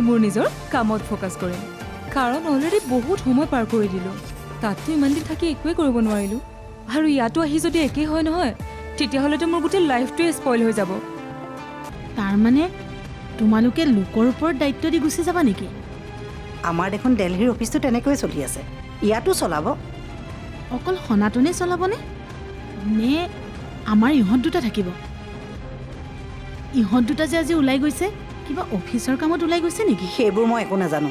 মোৰ নিজৰ কামত ফ'কাছ কৰিম কাৰণ অলৰেডি বহুত সময় পাৰ কৰি দিলোঁ তাততো ইমান দিন থাকি একোৱেই কৰিব নোৱাৰিলোঁ আৰু ইয়াতো আহি যদি একেই হয় নহয় তেতিয়াহ'লেতো মোৰ গোটেই লাইফটোৱে স্পইল হৈ যাব তাৰমানে তোমালোকে লোকৰ ওপৰত দায়িত্ব দি গুচি যাবা নেকি আমাৰ দেখোন দিল্লীৰ অফিচটো তেনেকৈয়ে চলি আছে ইয়াতো চলাব অকল সনাতনে চলাবনে নে আমাৰ ইহঁত দুটা থাকিব ইহঁত দুটা যে আজি ওলাই গৈছে কিবা অফিচৰ কামত ওলাই গৈছে নেকি সেইবোৰ মই একো নাজানো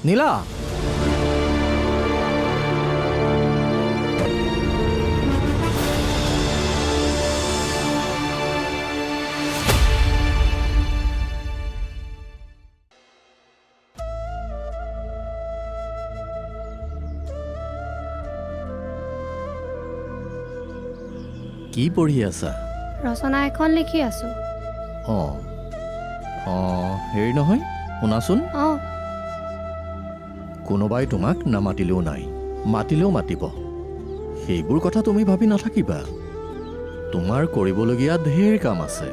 নীলা কি পঢ়ি আছা ৰচনা এখন লিখি আছো অঁ অঁ হেৰি নহয় শুনাচোন অঁ কোনোবাই তোমাক নামাতিলেও নাই মাতিলেও মাতিব সেইবোৰ কথা তুমি ভাবি নাথাকিবা তোমাৰ কৰিবলগীয়া ঢেৰ কাম আছে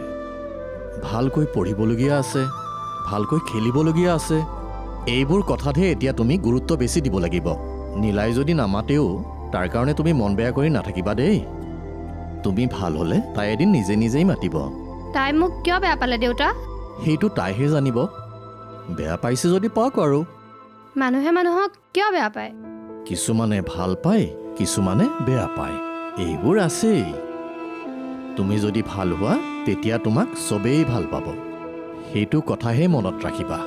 ভালকৈ পঢ়িবলগীয়া আছে ভালকৈ খেলিবলগীয়া আছে এইবোৰ কথাতহে এতিয়া তুমি গুৰুত্ব বেছি দিব লাগিব নীলাই যদি নামাতেও তাৰ কাৰণে তুমি মন বেয়া কৰি নাথাকিবা দেই তুমি ভাল হ'লে তাই এদিন নিজে নিজেই মাতিব তাই মোক কিয় বেয়া পালে দেউতা সেইটো তাইহে জানিব বেয়া পাইছে যদি পাওক আৰু মানুহে মানুহক কিয় বেয়া পায় কিছুমানে ভাল পায় কিছুমানে বেয়া পায় এইবোৰ আছেই তুমি যদি ভাল হোৱা তেতিয়া তোমাক চবেই ভাল পাব সেইটো কথাহে মনত ৰাখিবা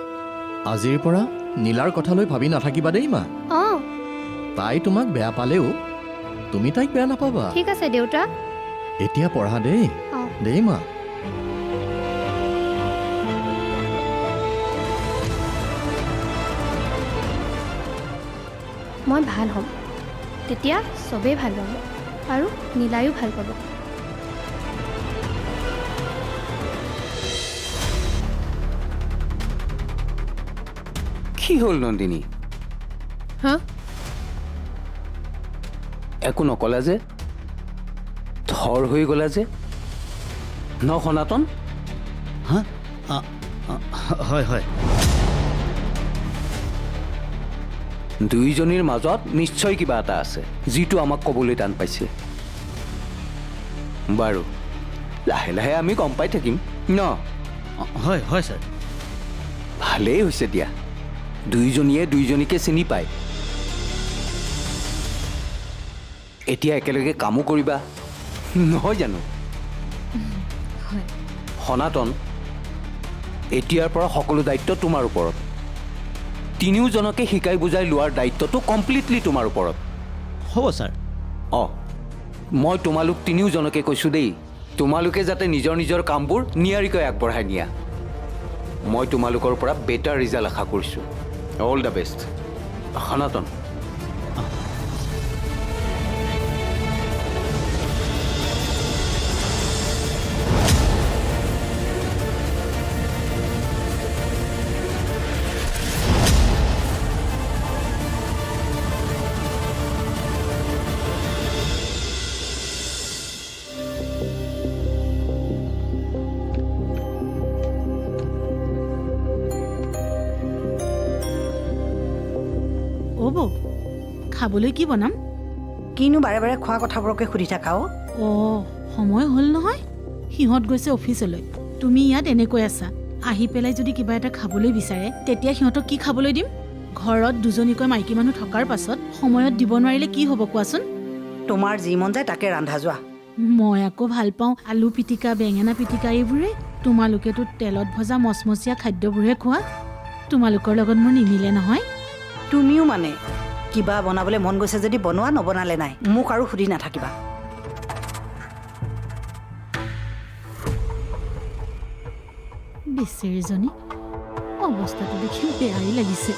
আজিৰ পৰা নীলাৰ কথালৈ ভাবি নাথাকিবা দেই মা অঁ তাই তোমাক বেয়া পালেও তুমি তাইক বেয়া নাপাবা ঠিক আছে দেউতা এতিয়া পঢ়া দেই অঁ দেই মা মই ভাল হ'ম তেতিয়া চবেই ভাল পাব আৰু নীলায়ো ভাল পাব কি হ'ল নন্দিনী হা একো নকলা যে থৰ হৈ গলা যে ন সনাতন হা হয় হয় দুইজনীৰ মাজত নিশ্চয় কিবা এটা আছে যিটো আমাক ক'বলৈ টান পাইছে বাৰু লাহে লাহে আমি গম পাই থাকিম ন হয় হয় ছাৰ ভালেই হৈছে দিয়া দুইজনীয়ে দুইজনীকে চিনি পায় এতিয়া একেলগে কামো কৰিবা নহয় জানো সনাতন এতিয়াৰ পৰা সকলো দায়িত্ব তোমাৰ ওপৰত তিনিওজনকে শিকাই বুজাই লোৱাৰ দায়িত্বটো কমপ্লিটলি তোমাৰ ওপৰত হ'ব ছাৰ অঁ মই তোমালোক তিনিওজনকে কৈছোঁ দেই তোমালোকে যাতে নিজৰ নিজৰ কামবোৰ নিয়াৰিকৈ আগবঢ়াই নিয়া মই তোমালোকৰ পৰা বেটাৰ ৰিজাল্ট আশা কৰিছোঁ অল দ্য বেষ্ট সনাতন অ' বৌ খাবলৈ কি বনাম কিনো বাৰে বাৰে খোৱা কথাবোৰকে সুধি থাকা অঁ সময় হ'ল নহয় সিহঁত গৈছে অফিচলৈ তুমি ইয়াত এনেকৈ আছা আহি পেলাই যদি কিবা এটা খাবলৈ বিচাৰে তেতিয়া সিহঁতক কি খাবলৈ দিম ঘৰত দুজনীকৈ মাইকী মানুহ থকাৰ পাছত সময়ত দিব নোৱাৰিলে কি হ'ব কোৱাচোন তোমাৰ যি মন যায় তাকে ৰান্ধা যোৱা মই আকৌ ভাল পাওঁ আলু পিটিকা বেঙেনা পিটিকা এইবোৰে তোমালোকেতো তেলত ভজা মচমচীয়া খাদ্যবোৰহে খোৱা তোমালোকৰ লগত মোৰ নিমিলে নহয় তুমিও মানে কিবা বনাবলৈ মন গৈছে যদি বনোৱা, নবনালে নাই। মোক আৰু সুধি নাথাকিবা। বেচেৰীজনী অৱস্থাটো দেখি বেয়াই লাগিছে।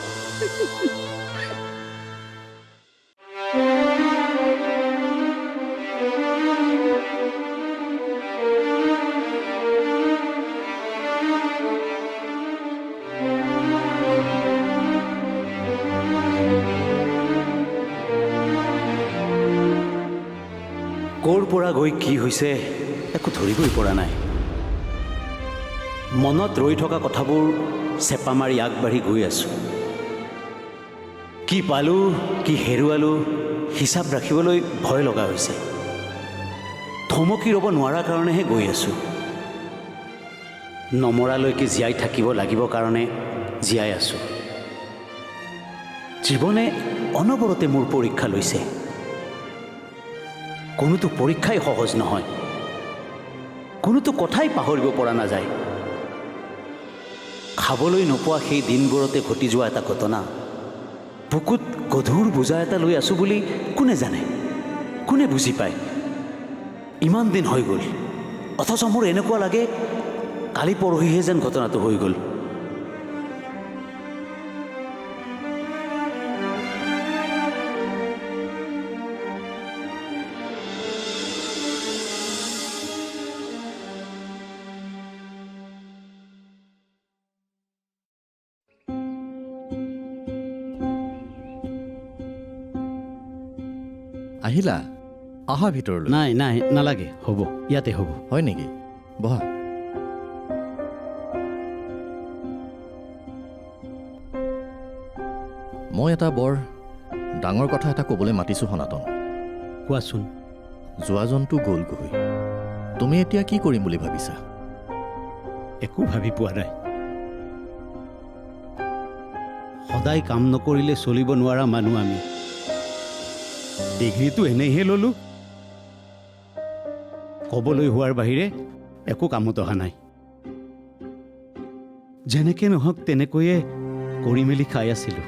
ক'ৰ পৰা গৈ কি হৈছে একো ধৰিবই পৰা নাই। মনত ৰৈ থকা কথাবোৰ চেপা মাৰি আগবাঢ়ি গৈ আছোঁ। কি পালোঁ কি হেৰুৱালোঁ হিচাপ ৰাখিবলৈ ভয় লগা হৈছে। থমকি ৰ'ব নোৱাৰাৰ কাৰণেহে গৈ আছোঁ। নমৰালৈকে জীয়াই থাকিব লাগিব কাৰণে জীয়াই আছোঁ। জীৱনে অনবৰতে মোৰ পৰীক্ষা লৈছে। কোনোটো পৰীক্ষাই সহজ নহয়, কোনোটো কথাই পাহৰিব পৰা নাযায়। খাবলৈ নোপোৱা সেই দিনবোৰতে ঘটি যোৱা এটা ঘটনা। বুকুত গধুৰ বোজা এটা লৈ আছোঁ বুলি কোনে জানে, কোনে বুজি পায়। ইমান দিন হৈ গ'ল, অথচ মোৰ এনেকুৱা লাগে কালি পৰহিহে যেন ঘটনাটো হৈ গ'ল। আহিলা? আহা ভিতৰলৈ। নাই নাই নালাগে, হ'ব ইয়াতে হ'ব। হয় নেকি? বহা। মই এটা বৰ ডাঙৰ কথা এটা ক'বলৈ মাতিছোঁ সনাতন। কোৱাচোন। যোৱাজনটো গ'লগৈ, তুমি এতিয়া কি কৰিম বুলি ভাবিছা? একো ভাবি পোৱা নাই। সদায় কাম নকৰিলে চলিব নোৱাৰা মানুহ আমি। ডিগ্ৰীটো এনেইহে ল'লোঁ, ক'বলৈ হোৱাৰ বাহিৰে একো কামত অহা নাই। যেনেকৈ নহওক তেনেকৈয়ে কৰি মেলি খাই আছিলোঁ।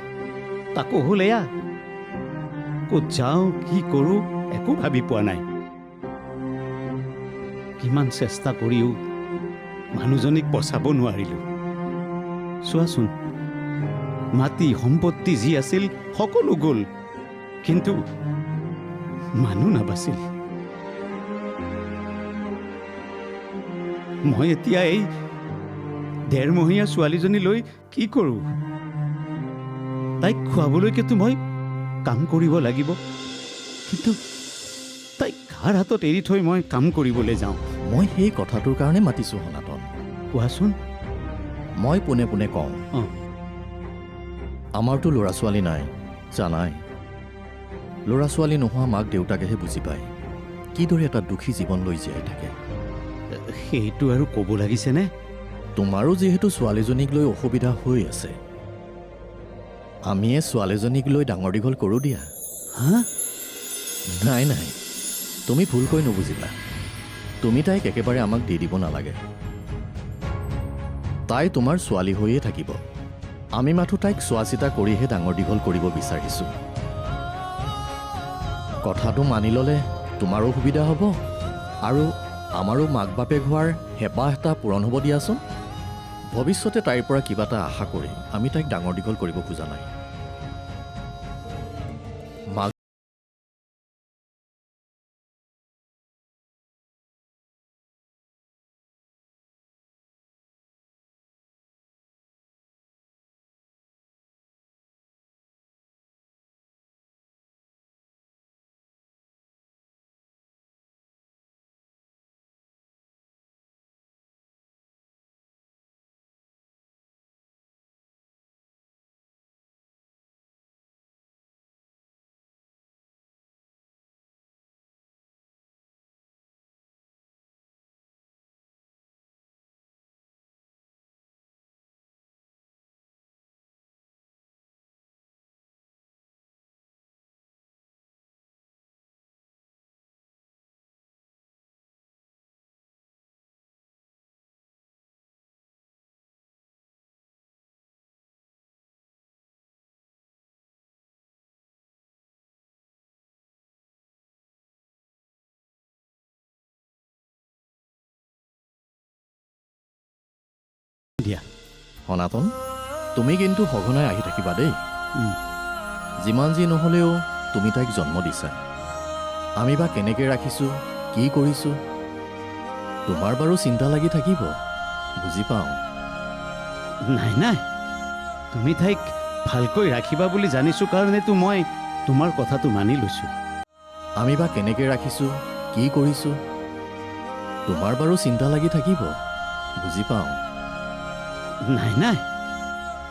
তাকো হ'ল এয়া, ক'ত যাওঁ কি কৰোঁ একো ভাবি পোৱা নাই। কিমান চেষ্টা কৰিও মানুহজনীক বচাব নোৱাৰিলোঁ। চোৱাচোন, মাটি সম্পত্তি যি আছিল সকলো গ'ল, কিন্তু মানুহ নাবাচিল। মই এতিয়া এই ডেৰমহীয়া ছোৱালীজনীলৈ কি কৰোঁ? তাইক খুৱাবলৈকেতো মই কাম কৰিব লাগিব, কিন্তু তাইক কাৰ হাতত এৰি থৈ মই কাম কৰিবলৈ যাওঁ? মই সেই কথাটোৰ কাৰণে মাতিছোঁ সনাতন। কোৱাচোন। মই পোনে পোনে কওঁ, অঁ, আমাৰতো ল'ৰা ছোৱালী নাই, জানাই। ল'ৰা ছোৱালী নোহোৱা মাক দেউতাকেহে বুজি পায় কিদৰে এটা দুখী জীৱন লৈ জীয়াই থাকে। সেইটো আৰু ক'ব লাগিছেনে? তোমাৰো যিহেতু ছোৱালীজনীক লৈ অসুবিধা হৈ আছে, আমিয়ে ছোৱালীজনীক লৈ ডাঙৰ দীঘল কৰোঁ দিয়া। হা? নাই নাই, তুমি ভুলকৈ নুবুজিবা। তুমি তাইক একেবাৰে আমাক দি দিব নালাগে। তাই তোমাৰ ছোৱালী হৈয়ে থাকিব। আমি মাথো তাইক চোৱা চিতা কৰিহে ডাঙৰ দীঘল কৰিব বিচাৰিছোঁ। কথাটো মানি ল'লে তোমাৰো সুবিধা হ'ব আৰু আমাৰো মাক বাপেক হোৱাৰ হেঁপাহ এটা পূৰণ হ'ব দিয়াচোন। ভৱিষ্যতে তাইৰ পৰা কিবা এটা আশা কৰি আমি তাইক ডাঙৰ দীঘল কৰিব খোজা নাই। সনাতন, তুমি কিন্তু সঘনাই আহি থাকিবা দেই। উম, যিমান যি নহ'লেও তুমি তাইক জন্ম দিছা। আমি বা কেনেকৈ ৰাখিছোঁ, কি কৰিছোঁ, তোমাৰ বাৰু চিন্তা লাগি থাকিব, বুজি পাওঁ। নাই নাই, তুমি তাইক ভালকৈ ৰাখিবা বুলি জানিছোঁ কাৰণেতো মই তোমাৰ কথাটো মানি লৈছোঁ। আমি বা কেনেকৈ ৰাখিছোঁ, কি কৰিছোঁ, তোমাৰ বাৰু চিন্তা লাগি থাকিব, বুজি পাওঁ। নাই নাই,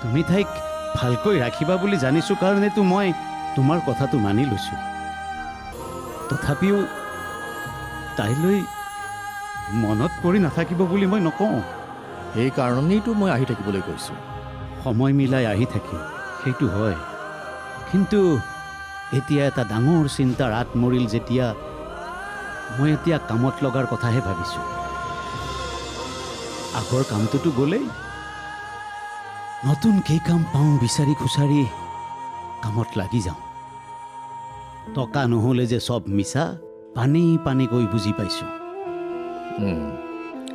তুমি তাইক ভালকৈ ৰাখিবা বুলি জানিছোঁ কাৰণেতো মই তোমাৰ কথাটো মানি লৈছোঁ। তথাপিও তাইলৈ মনত পৰি নাথাকিব বুলি মই নকওঁ। সেই কাৰণেইতো মই আহি থাকিবলৈ কৈছোঁ। সময় মিলাই আহি থাকিম, সেইটো হয়। কিন্তু এতিয়া এটা ডাঙৰ চিন্তাৰ আঁত মৰিল যেতিয়া, মই এতিয়া কামত লগাৰ কথাহে ভাবিছোঁ। আগৰ কামটোতো গ'লেই, নতুন কি কাম পাওঁ বিচাৰি খুচাৰি কামত লাগি যাওঁ। টকা নহ'লে যে চব মিছা, পানী পানীকৈ বুজি পাইছোঁ।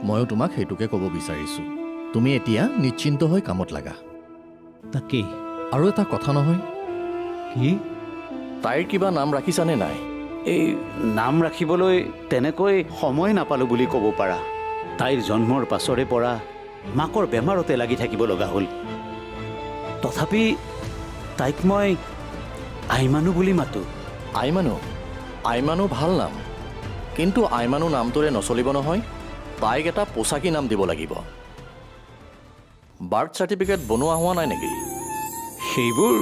ময়ো তোমাক সেইটোকে ক'ব বিচাৰিছোঁ। তুমি এতিয়া নিশ্চিন্ত হৈ কামত লাগা। তাকেই। আৰু এটা কথা নহয়, কি? তাইৰ কিবা নাম ৰাখিছানে নাই? এই নাম ৰাখিবলৈ তেনেকৈ সময় নাপালোঁ বুলি ক'ব পাৰা। তাইৰ জন্মৰ পাছৰে পৰা মাকৰ বেমাৰতে লাগি থাকিব লগা হ'ল। তথাপি তাইক মই আইমানু বুলি মাতোঁ। আইমানু? আইমানু ভাল নাম, কিন্তু আইমানু নামটোৰে নচলিব নহয়। তাইক এটা পোচাকী নাম দিব লাগিব। বাৰ্থ চাৰ্টিফিকেট বনোৱা হোৱা নাই নেকি? সেইবোৰ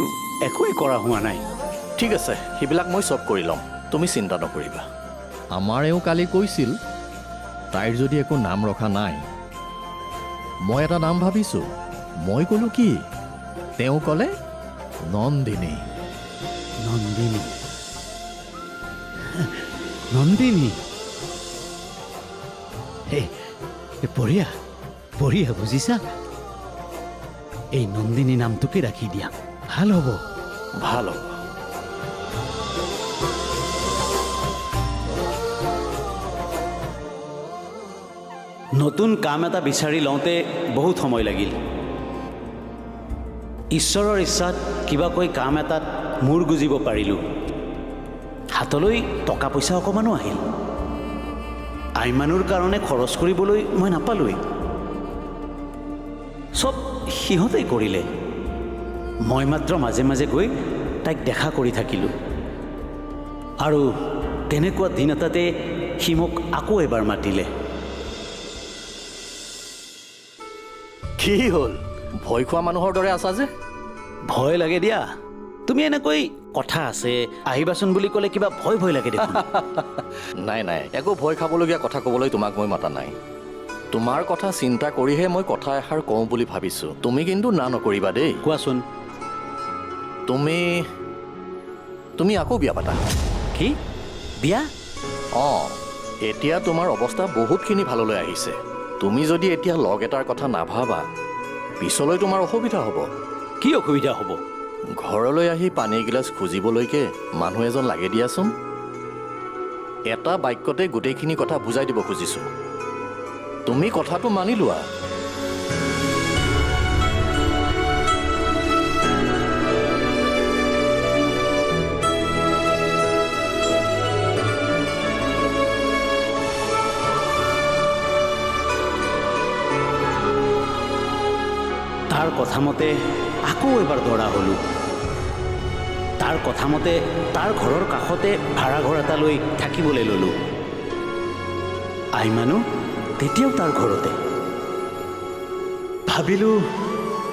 একোৱেই কৰা হোৱা নাই। ঠিক আছে, সেইবিলাক মই চব কৰি ল'ম, তুমি চিন্তা নকৰিবা। আমাৰ এওঁ কালি কৈছিল, তাইৰ যদি একো নাম ৰখা নাই, মই এটা নাম ভাবিছোঁ। মই ক'লোঁ কি? তেওঁ ক'লে নন্দিনী। নন্দিনী? নন্দিনী? হে, বঢ়িয়া বঢ়িয়া, বুজিছা? এই নন্দিনী নামটোকে ৰাখি দিয়া, ভাল হ'ব। ভাল হ'ব। নতুন কাম এটা বিচাৰি লওঁতে বহুত সময় লাগিল। ঈশ্বৰৰ ইচ্ছাত কিবাকৈ কাম এটাত মূৰ গুজিব পাৰিলোঁ। হাতলৈ টকা পইচা অকণমানো আহিল। আইমানুৰ কাৰণে খৰচ কৰিবলৈ মই নাপালোৱেই। চব সিহঁতেই কৰিলে। মই মাত্ৰ মাজে মাজে গৈ তাইক দেখা কৰি থাকিলোঁ। আৰু তেনেকুৱা দিন এটাতে সি মোক আকৌ এবাৰ মাতিলে। কি হ'ল? ভয় খোৱা মানুহৰ দৰে আছা যে? ভয় লাগে দিয়া। তুমি এনেকৈ কথা আছে আহিবাচোন বুলি ক'লে কিবা ভয় ভয় লাগে দেখোন। নাই নাই, একো ভয় খাবলগীয়া কথা ক'বলৈ তোমাক মই মাতা নাই। তোমাৰ কথা চিন্তা কৰিহে মই কথা এষাৰ কওঁ বুলি ভাবিছোঁ। তুমি কিন্তু না নকৰিবা দেই। কোৱাচোন। তুমি আকৌ বিয়া পাতা। কি? বিয়া? অঁ, এতিয়া তোমাৰ অৱস্থা বহুতখিনি ভাললৈ আহিছে। তুমি যদি এতিয়া লগ এটাৰ কথা নাভাবা, পিছলৈ তোমাৰ অসুবিধা হ'ব। কি অসুবিধা হ'ব? ঘৰলৈ আহি পানী এগিলাচ খুজিবলৈকে মানুহ এজন লাগে দিয়াচোন। এটা বাক্যতে গোটেইখিনি কথা বুজাই দিব খুজিছোঁ। তুমি কথাটো মানি লোৱা। তাৰ কথা মতে আকৌ এবাৰ দৰা হ'লোঁ। তাৰ কথা মতে তাৰ ঘৰৰ কাষতে ভাড়াঘৰ এটা লৈ থাকিবলৈ ল'লোঁ। আইমানু তেতিয়াও তাৰ ঘৰতে। ভাবিলোঁ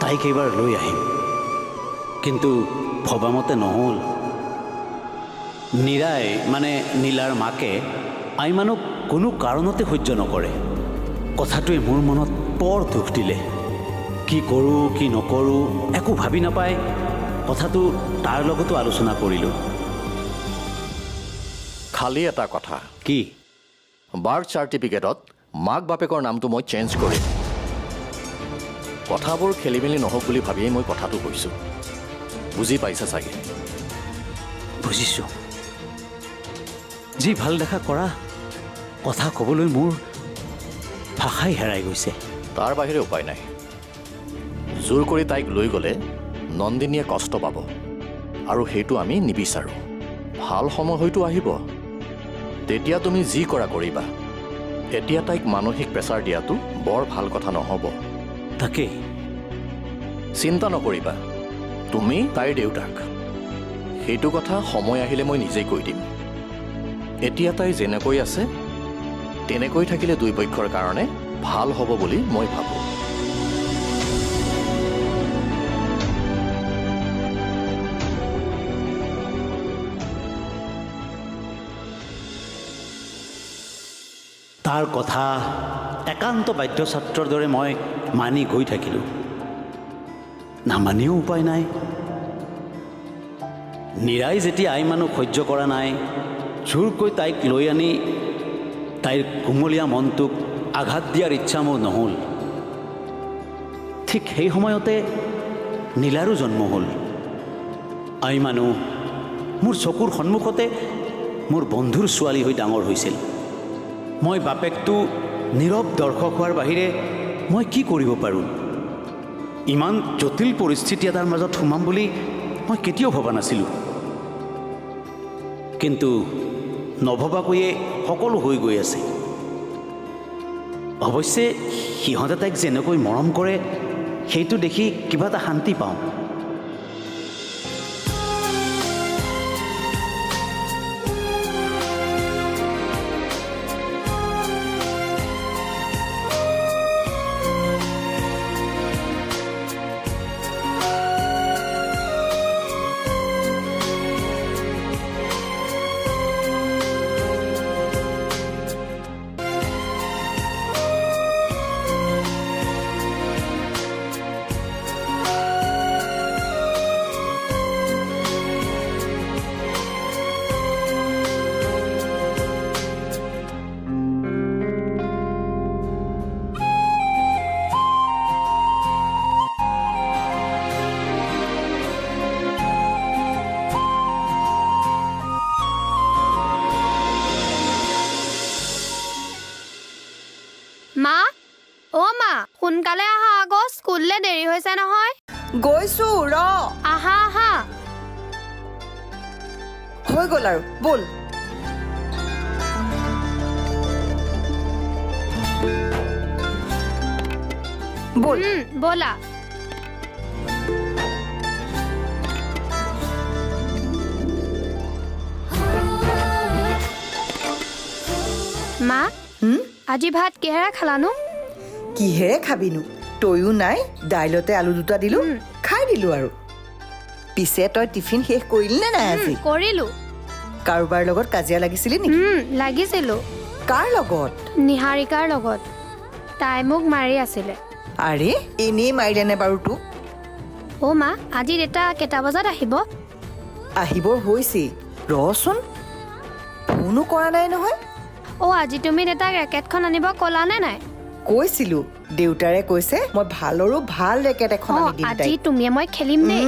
তাইক এইবাৰ লৈ আহিম, কিন্তু ভবামতে নহ'ল। নীৰাই মানে নীলাৰ মাকে আইমানুক কোনো কাৰণতে সহ্য নকৰে। কথাটোৱে মোৰ মনত বৰ দুখ দিলে। কি কৰোঁ কি নকৰোঁ একো ভাবি নাপায় কথাটো তাৰ লগতো আলোচনা কৰিলোঁ। খালী এটা কথা। কি? বাৰ্থ চাৰ্টিফিকেটত মাক বাপেকৰ নামটো মই চেঞ্জ কৰিম। কথাবোৰ খেলি মেলি নহওক বুলি ভাবিয়েই মই কথাটো কৈছোঁ। বুজি পাইছা চাগে? বুজিছোঁ। যি ভাল দেখা কৰা, কথা ক'বলৈ মোৰ ভাষাই হেৰাই গৈছে। তাৰ বাহিৰে উপায় নাই। জোৰ কৰি তাইক লৈ গ'লে নন্দিনীয়ে কষ্ট পাব আৰু সেইটো আমি নিবিচাৰোঁ। ভাল সময় হয়তো আহিব, তেতিয়া তুমি যি কৰা কৰিবা। এতিয়া তাইক মানসিক প্ৰেছাৰ দিয়াটো বৰ ভাল কথা নহ'ব। তাকেই। চিন্তা নকৰিবা, তুমি তাইৰ দেউতাক। সেইটো কথা সময় আহিলে মই নিজেই কৈ দিম। এতিয়া তাই যেনেকৈ আছে তেনেকৈ থাকিলে দুই পক্ষৰ কাৰণে ভাল হ'ব বুলি মই ভাবোঁ। তাৰ কথা একান্ত বাধ্য ছাত্ৰৰ দৰে মই মানি গৈ থাকিলোঁ। নামানিও উপায় নাই। নীৰাই যেতিয়া আই মানুহ সহ্য কৰা নাই, জোৰকৈ তাইক লৈ আনি তাইৰ কোমলীয়া মনটোক আঘাত দিয়াৰ ইচ্ছা মোৰ নহ'ল। ঠিক সেই সময়তে নীলাৰো জন্ম হ'ল। আই মানুহ মোৰ চকুৰ সন্মুখতে মোৰ বন্ধুৰ ছোৱালী হৈ ডাঙৰ হৈছিল। মই বাপেকটো নীৰৱ দৰ্শক হোৱাৰ বাহিৰে মই কি কৰিব পাৰোঁ? ইমান জটিল পৰিস্থিতি এটাৰ মাজত সোমাম বুলি মই কেতিয়াও ভবা নাছিলোঁ। কিন্তু নভবাকৈয়ে সকলো হৈ গৈ আছে। অৱশ্যে সিহঁতে তাইক যেনেকৈ মৰম কৰে সেইটো দেখি কিবা এটা শান্তি পাওঁ। মা, অ' মা, সোনকালে আহা আকৌ, স্কুললৈ দেৰি হৈছে নহয়। গৈছো ৰ। আহা আহা। হৈ গ'ল আৰু ব'ল। ব'ল। ব'লা। মা, আজি ভাত কিহেৰে খালানো? কিহেৰে খাবিনো? তয়ো নাই, দাইলতে আলু দুটা দিলো, খাই দিলো আৰু। পিছে তই টিফিন শেষ কৰিলি নে নাই আজি? কৰিলো। কাৰোবাৰ লগত কাজিয়া লাগিছিলি নেকি? লাগিছিলো। কাৰ লগত? নিহাৰিকাৰ লগত। তাই মোক মাৰি আছিলে। আৰে এনেই মাৰিলেনে বাৰু তোক? অ' মা, আজি দেউতা কেইটা বজাত আহিব? আহিবৰ হৈছেই, ৰচোন। ফোনো কৰা নাই নহয়। অ' আজি তুমি দেউতাক ৰেকেটখন আনিব ক'লানে নাই? কৈছিলো, দেউতাৰে কৈছে মই ভালৰো ভাল ৰেকেট এখন আনি দিম আজি তাইক। তুমি মই খেলিম দেই।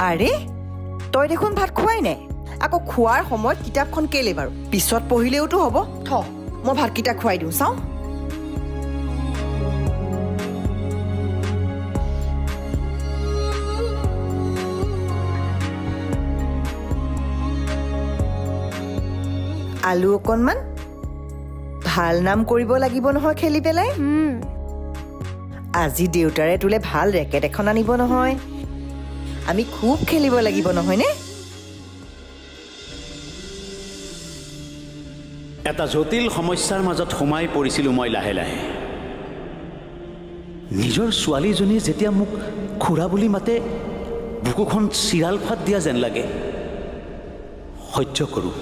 আৰে তই দেখোন ভাত খোৱাই নাই। আকৌ খোৱাৰ সময়ত কিতাপখন কেলে বাৰু? পিছত পঢ়িলেওতো হ'ব। থ, মই ভাতকেইটা খুৱাই দিওঁ, চাওঁ। আলু অকণমান। ভাল নাম কৰিব লাগিব নহয় খেলি পেলাই। আজি দেউতাৰে তোলে ভাল ৰেকেট এখন আনিব নহয়। আমি খুব খেলিব লাগিব নহয়নে? এটা জটিল সমস্যাৰ মাজত সোমাই পৰিছিলোঁ মই লাহে লাহে। নিজৰ ছোৱালীজনীয়ে যেতিয়া মোক খুৰা বুলি মাতে, বুকুখন চিৰাল ফাট দিয়া যেন লাগে। সহ্য কৰোঁ,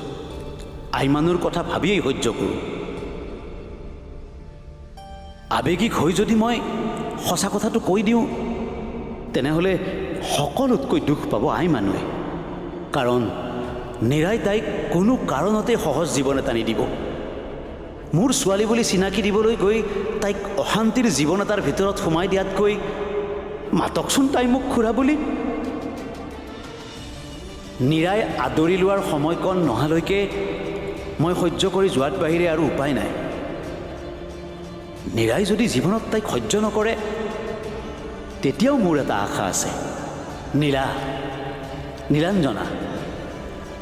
আইমানুৰ কথা ভাবিয়েই সহ্য কৰোঁ। আৱেগিক হৈ যদি মই সঁচা কথাটো কৈ দিওঁ, তেনেহ'লে সকলোতকৈ দুখ পাব আই মানুহে। কাৰণ নীৰাই তাইক কোনো কাৰণতে সহজ জীৱন এটা নিদিব। মোৰ ছোৱালী বুলি চিনাকি দিবলৈ গৈ তাইক অশান্তিৰ জীৱন এটাৰ ভিতৰত সোমাই দিয়াতকৈ মাতকচোন তাই মোক খুৰা বুলি। নীৰাই আদৰি লোৱাৰ সময়কণ নহালৈকে মই সহ্য কৰি যোৱাত বাহিৰে আৰু উপায় নাই। নীৰাই যদি জীৱনত তাইক সহ্য নকৰে তেতিয়াও মোৰ এটা আশা আছে। নীলাঞ্জনা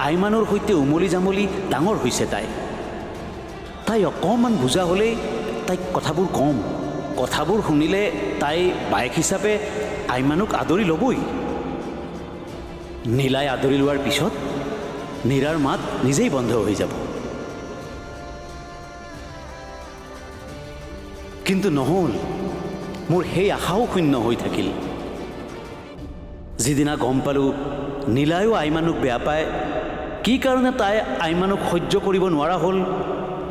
আইমানুৰ সৈতে উমলি জামলি ডাঙৰ হৈছে তাই অকণমান বুজা হ'লেই তাইক কথাবোৰ কম। কথাবোৰ শুনিলে তাই বায়েক হিচাপে আইমানুক আদৰি ল'বই। নীলাই আদৰি লোৱাৰ পিছত নীৰাৰ মাত নিজেই বন্ধ হৈ যাব। কিন্তু নহ'ল, মোৰ সেই আশাও শূন্য হৈ থাকিল। যিদিনা গম পালোঁ নীলায়ো আইমানুক বেয়া পায়, কি কাৰণে তাই আইমানুক সহ্য কৰিব নোৱাৰা হ'ল,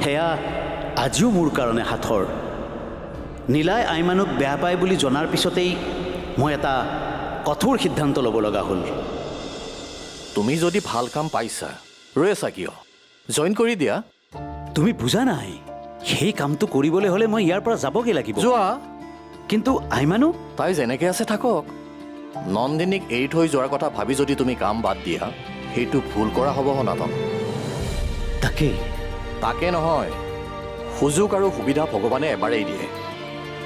সেয়া আজিও মোৰ কাৰণে সাঁথৰ। নীলাই আইমানুক বেয়া পায় বুলি জনাৰ পিছতেই মই এটা কঠোৰ সিদ্ধান্ত ল'ব লগা হ'ল। তুমি যদি ভাল কাম পাইছা, ৰৈ আছা কিয়? জইন কৰি দিয়া। তুমি বুজা নাই, সেই কামটো কৰিবলৈ হ'লে মই ইয়াৰ পৰা যাবগৈ লাগিব। যোৱা। কিন্তু আইমানু? তাই যেনেকৈ আছে থাকক। নন্দিনীক এৰি থৈ যোৱাৰ কথা ভাবি যদি তুমি কাম বাদ দিয়া, সেইটো ভুল কৰা হ'ব সনাতন। তাকে নহয়, সুযোগ আৰু সুবিধা ভগৱানে এবাৰেই দিয়ে,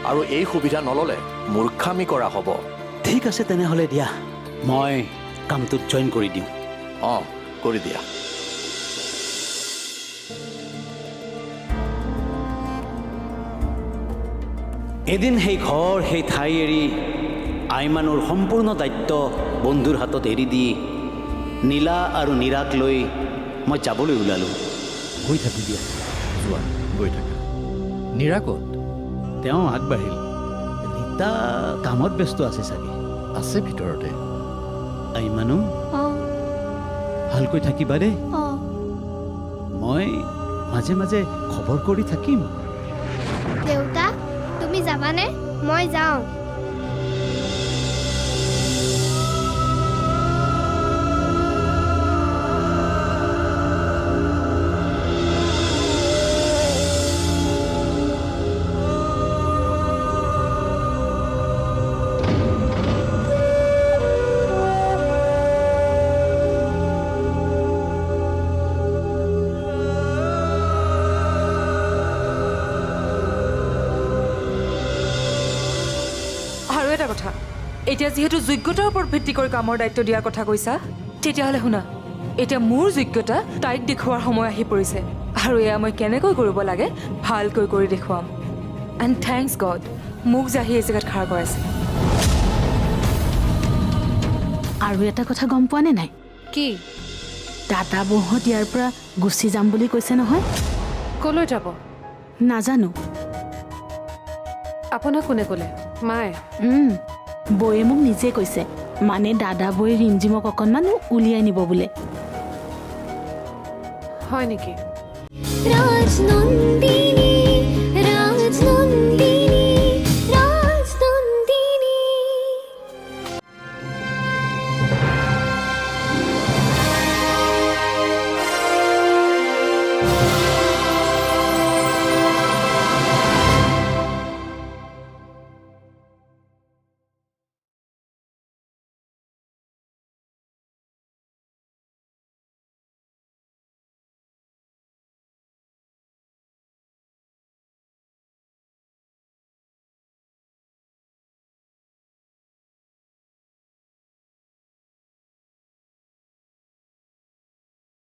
আৰু এই সুবিধা নল'লে মূৰ্খামি কৰা হ'ব। ঠিক আছে তেনেহ'লে দিয়া, মই কামটোত জইন কৰি দিওঁ। অঁ, কৰি দিয়া। এদিন সেই ঘৰ সেই ঠাই এৰি আইমানুৰ সম্পূৰ্ণ দায়িত্ব বন্ধুৰ হাতত এৰি দি নীলা আৰু নীৰাক লৈ মই যাবলৈ ওলালোঁ। গৈ থাকোঁ দিয়া। যোৱা, গৈ থাকা। নীৰা ক'ত? তেওঁ আগবাঢ়িল। ৰীতা কামত ব্যস্ত আছে চাগে। আছে ভিতৰতে। আইমানু, অঁ ভালকৈ থাকিবা দেই। অঁ মই মাজে মাজে খবৰ কৰি থাকিম। দেউতা, তুমি যাবানে? মই যাওঁ। আৰু এটা কথা, এতিয়া যিহেতু যোগ্যতাৰ ওপৰত ভিত্তি কৰি কামৰ দায়িত্ব দিয়াৰ কথা কৈছা, তেতিয়াহ'লে শুনা, এতিয়া মোৰ যোগ্যতা তাইক দেখুওৱাৰ সময় আহি পৰিছে, আৰু এয়া মই কেনেকৈ কৰিব লাগে ভালকৈ কৰি দেখুৱাম। এণ্ড থেংকছ গড, মোক যে আহি এই জেগাত খাৰ কৰাইছে। আৰু এটা কথা গম পোৱা নে নাই? কি? দাদা বৌহঁত ইয়াৰ পৰা গুচি যাম বুলি কৈছে নহয়। ক'লৈ যাব? নাজানো। আপোনাক কোনে ক'লে? মায়ে? বৌয়ে মোক নিজে কৈছে, মানে দাদা বৌয়ে ৰিমজিমক অকণমান উলিয়াই নিব বোলে। হয় নেকি? ৰাজনন্দিনী।